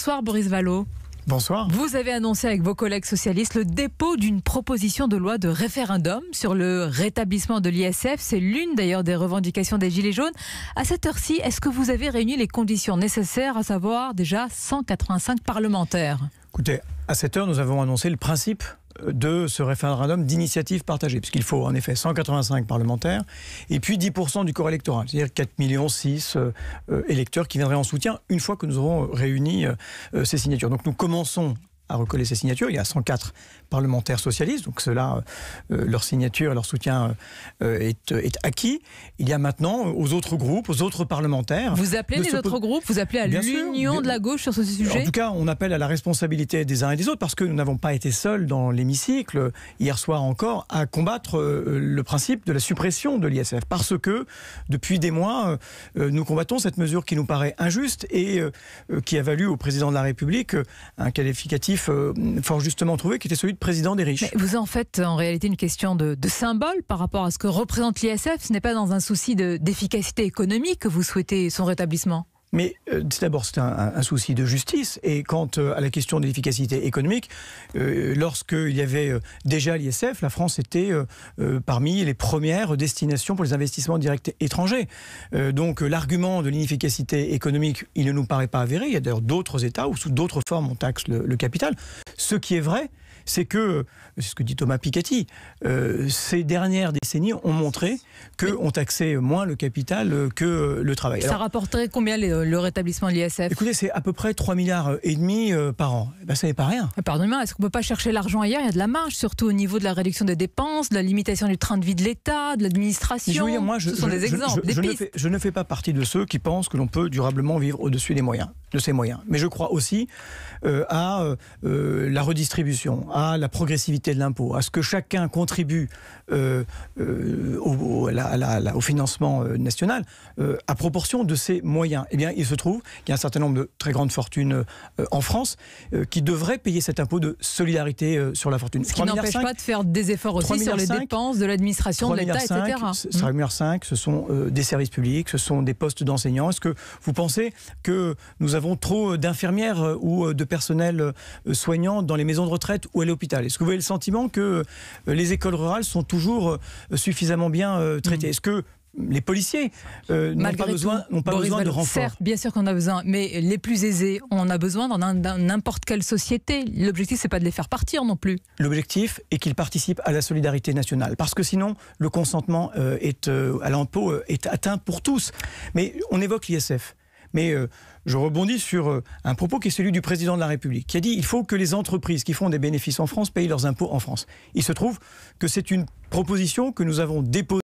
Bonsoir Boris Vallaud. Bonsoir. Vous avez annoncé avec vos collègues socialistes le dépôt d'une proposition de loi de référendum sur le rétablissement de l'ISF. C'est l'une d'ailleurs des revendications des Gilets jaunes. À cette heure-ci, est-ce que vous avez réuni les conditions nécessaires, à savoir déjà 185 parlementaires? Écoutez, à cette heure, nous avons annoncé le principe de ce référendum d'initiative partagée, puisqu'il faut en effet 185 parlementaires et puis 10% du corps électoral, c'est-à-dire 4,6 millions électeurs qui viendraient en soutien une fois que nous aurons réuni ces signatures. Donc nous commençons à recoller ces signatures. Il y a 104 parlementaires socialistes, donc ceux-là, leur signature, leur soutien est acquis. Il y a maintenant aux autres groupes, aux autres parlementaires... Vous appelez les autres groupes? Vous appelez à l'union de la gauche sur ce sujet? En tout cas, on appelle à la responsabilité des uns et des autres, parce que nous n'avons pas été seuls dans l'hémicycle, hier soir encore, à combattre le principe de la suppression de l'ISF. Parce que, depuis des mois, nous combattons cette mesure qui nous paraît injuste et qui a valu au président de la République un qualificatif fort justement trouvé, qui était celui de président des riches. Mais vous en faites en réalité une question de symbole par rapport à ce que représente l'ISF. Ce n'est pas dans un souci d'efficacité économique que vous souhaitez son rétablissement? Mais d'abord, c'est un souci de justice. Et quant à la question de l'efficacité économique, lorsqu'il y avait déjà l'ISF, la France était parmi les premières destinations pour les investissements directs étrangers. Donc l'argument de l'inefficacité économique, il ne nous paraît pas avéré. Il y a d'ailleurs d'autres États où sous d'autres formes on taxe le capital. Ce qui est vrai, c'est que, c'est ce que dit Thomas Piketty, ces dernières décennies ont montré qu'on taxait moins le capital que le travail. Ça rapporterait combien le rétablissement de l'ISF? Écoutez, c'est à peu près 3,5 milliards par an. Ben, ça n'est pas rien. Pardonnez-moi, est-ce qu'on ne peut pas chercher l'argent ailleurs? Il y a de la marge, surtout au niveau de la réduction des dépenses, de la limitation du train de vie de l'État, de l'administration. Ce sont des exemples, des pistes. Je ne fais pas partie de ceux qui pensent que l'on peut durablement vivre au-dessus de ces moyens. Mais je crois aussi à la redistribution, à la progressivité de l'impôt, à ce que chacun contribue au financement national à proportion de ses moyens. Eh bien, il se trouve qu'il y a un certain nombre de très grandes fortunes en France qui devraient payer cet impôt de solidarité sur la fortune. Ce qui n'empêche pas de faire des efforts aussi sur les dépenses de l'administration, de l'État, etc. 3,5 milliards, ce sont des services publics, ce sont des postes d'enseignants. Est-ce que vous pensez que nous avons trop d'infirmières ou de personnel soignant dans les maisons de retraite ou à l'hôpital? Est-ce que vous avez le sentiment que les écoles rurales sont toujours suffisamment bien traitées? Est-ce que les policiers n'ont pas besoin de renfort? Certes, bien sûr qu'on a besoin, mais les plus aisés, on a besoin dans n'importe quelle société. L'objectif, c'est pas de les faire partir non plus. L'objectif est qu'ils participent à la solidarité nationale, parce que sinon, le consentement à l'impôt est atteint pour tous. Mais on évoque l'ISF. Mais je rebondis sur un propos qui est celui du président de la République, qui a dit qu'il faut que les entreprises qui font des bénéfices en France payent leurs impôts en France. Il se trouve que c'est une proposition que nous avons déposée